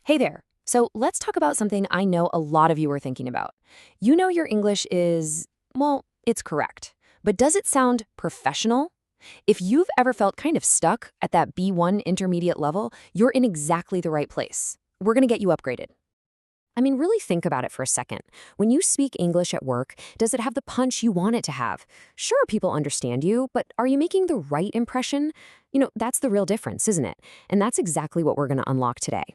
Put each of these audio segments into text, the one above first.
Hey there. So let's talk about something I know a lot of you are thinking about. You know your English is, well, it's correct. But does it sound professional? If you've ever felt kind of stuck at that B1 intermediate level, you're in exactly the right place. We're going to get you upgraded. I mean, really think about it for a second. When you speak English at work, does it have the punch you want it to have? Sure, people understand you, but are you making the right impression? That's the real difference, isn't it? And that's exactly what we're going to unlock today.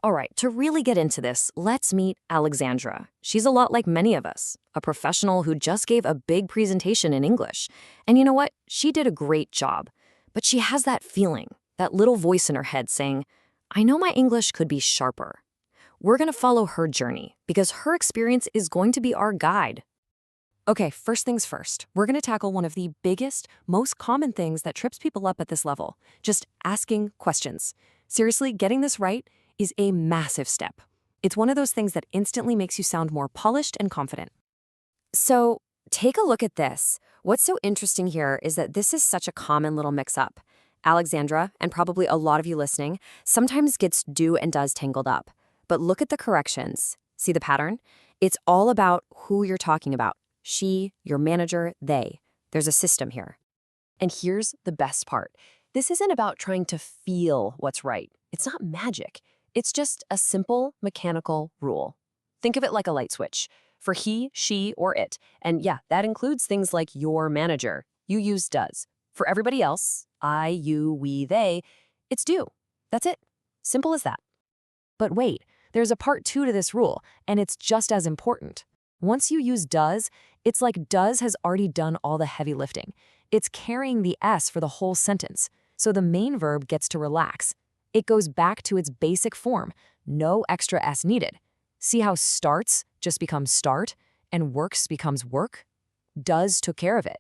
All right, to really get into this, let's meet Alexandra. She's a lot like many of us, a professional who just gave a big presentation in English. And you know what? She did a great job. But she has that feeling, that little voice in her head saying, I know my English could be sharper. We're going to follow her journey because her experience is going to be our guide. Okay, first things first, we're going to tackle one of the biggest, most common things that trips people up at this level, just asking questions. Seriously, getting this right is a massive step. It's one of those things that instantly makes you sound more polished and confident. So take a look at this. What's so interesting here is that this is such a common little mix-up. Alexandra, and probably a lot of you listening, sometimes gets do and does tangled up. But look at the corrections. See the pattern? It's all about who you're talking about. She, your manager, they. There's a system here. And here's the best part. This isn't about trying to feel what's right. It's not magic. It's just a simple mechanical rule. Think of it like a light switch. For he, she, or it. And yeah, that includes things like your manager. You use does. For everybody else, I, you, we, they, it's do. That's it. Simple as that. But wait, there's a part 2 to this rule, and it's just as important. Once you use does, it's like does has already done all the heavy lifting. It's carrying the S for the whole sentence, so the main verb gets to relax. It goes back to its basic form, no extra S needed. See how starts just becomes start, and works becomes work? Does took care of it.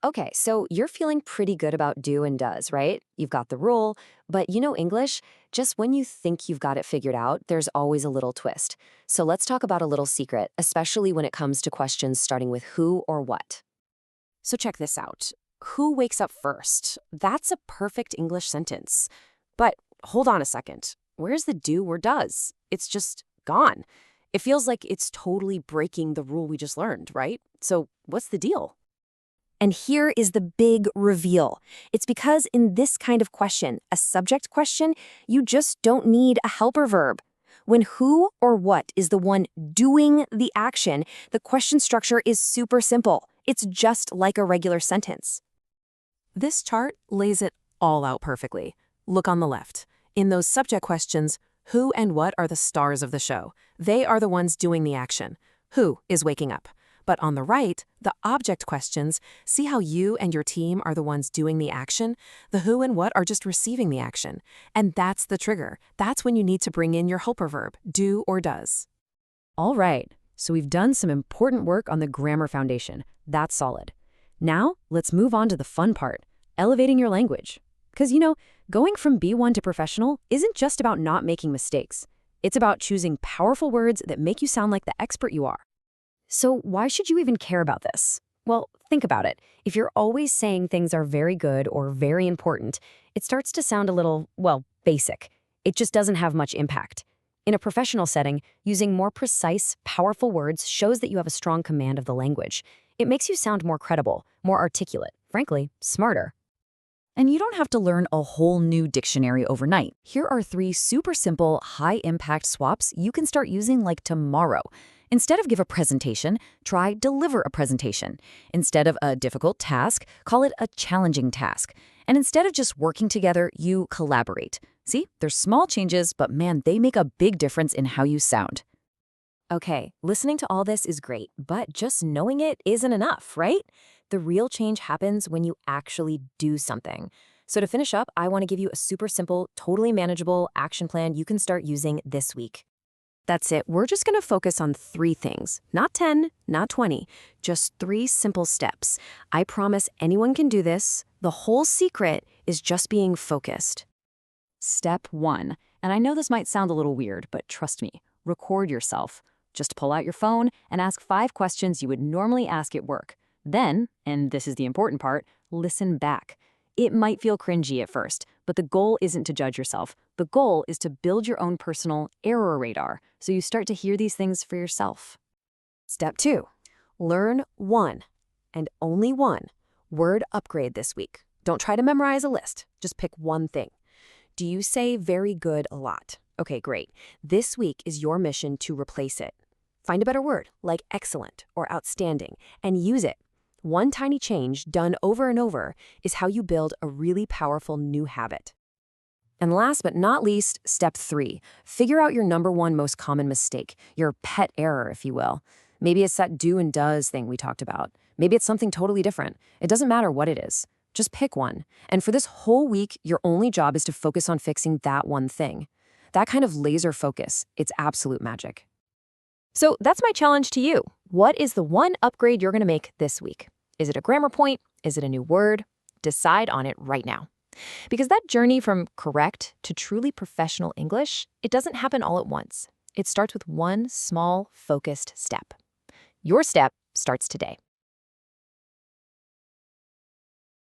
Okay, so you're feeling pretty good about do and does, right? You've got the rule, but you know English, just when you think you've got it figured out, there's always a little twist. So let's talk about a little secret, especially when it comes to questions starting with who or what. So check this out. Who wakes up first? That's a perfect English sentence. But hold on a second. Where's the do or does? It's just gone. It feels like it's totally breaking the rule we just learned, right? So what's the deal? And here is the big reveal. It's because in this kind of question, a subject question, you just don't need a helper verb. When who or what is the one doing the action, the question structure is super simple. It's just like a regular sentence. This chart lays it all out perfectly. Look on the left. In those subject questions, who and what are the stars of the show? They are the ones doing the action. Who is waking up? But on the right, the object questions, see how you and your team are the ones doing the action? The who and what are just receiving the action. And that's the trigger. That's when you need to bring in your helper verb, do or does. All right, so we've done some important work on the grammar foundation. That's solid. Now, let's move on to the fun part, elevating your language. Because, going from B1 to professional isn't just about not making mistakes. It's about choosing powerful words that make you sound like the expert you are. So why should you even care about this? Well, think about it. If you're always saying things are very good or very important, it starts to sound a little, well, basic. It just doesn't have much impact. In a professional setting, using more precise, powerful words shows that you have a strong command of the language. It makes you sound more credible, more articulate, frankly, smarter. And you don't have to learn a whole new dictionary overnight. Here are 3 super simple, high-impact swaps you can start using like tomorrow. Instead of give a presentation, try deliver a presentation. Instead of a difficult task, call it a challenging task. And instead of just working together, you collaborate. See, they're small changes, but man, they make a big difference in how you sound. Okay, listening to all this is great, but just knowing it isn't enough, right? The real change happens when you actually do something. So to finish up, I want to give you a super simple, totally manageable action plan you can start using this week. That's it. We're just going to focus on 3 things. Not 10, not 20. Just 3 simple steps. I promise anyone can do this. The whole secret is just being focused. Step 1. And I know this might sound a little weird, but trust me, record yourself. Just pull out your phone and ask 5 questions you would normally ask at work. Then, and this is the important part, listen back. It might feel cringy at first, But the goal isn't to judge yourself. The goal is to build your own personal error radar so you start to hear these things for yourself. Step 2. Learn one, and only one, word upgrade this week. Don't try to memorize a list. Just pick one thing. Do you say very good a lot? Okay, great. This week is your mission to replace it. Find a better word, like excellent or outstanding, and use it. One tiny change done over and over is how you build a really powerful new habit. And last but not least, step 3. Figure out your number one most common mistake, your pet error, if you will. Maybe it's that do and does thing we talked about. Maybe it's something totally different. It doesn't matter what it is. Just pick one. And for this whole week, your only job is to focus on fixing that one thing. That kind of laser focus, it's absolute magic. So that's my challenge to you. What is the one upgrade you're going to make this week? Is it a grammar point? Is it a new word? Decide on it right now. Because that journey from correct to truly professional English, it doesn't happen all at once. It starts with one small, focused step. Your step starts today.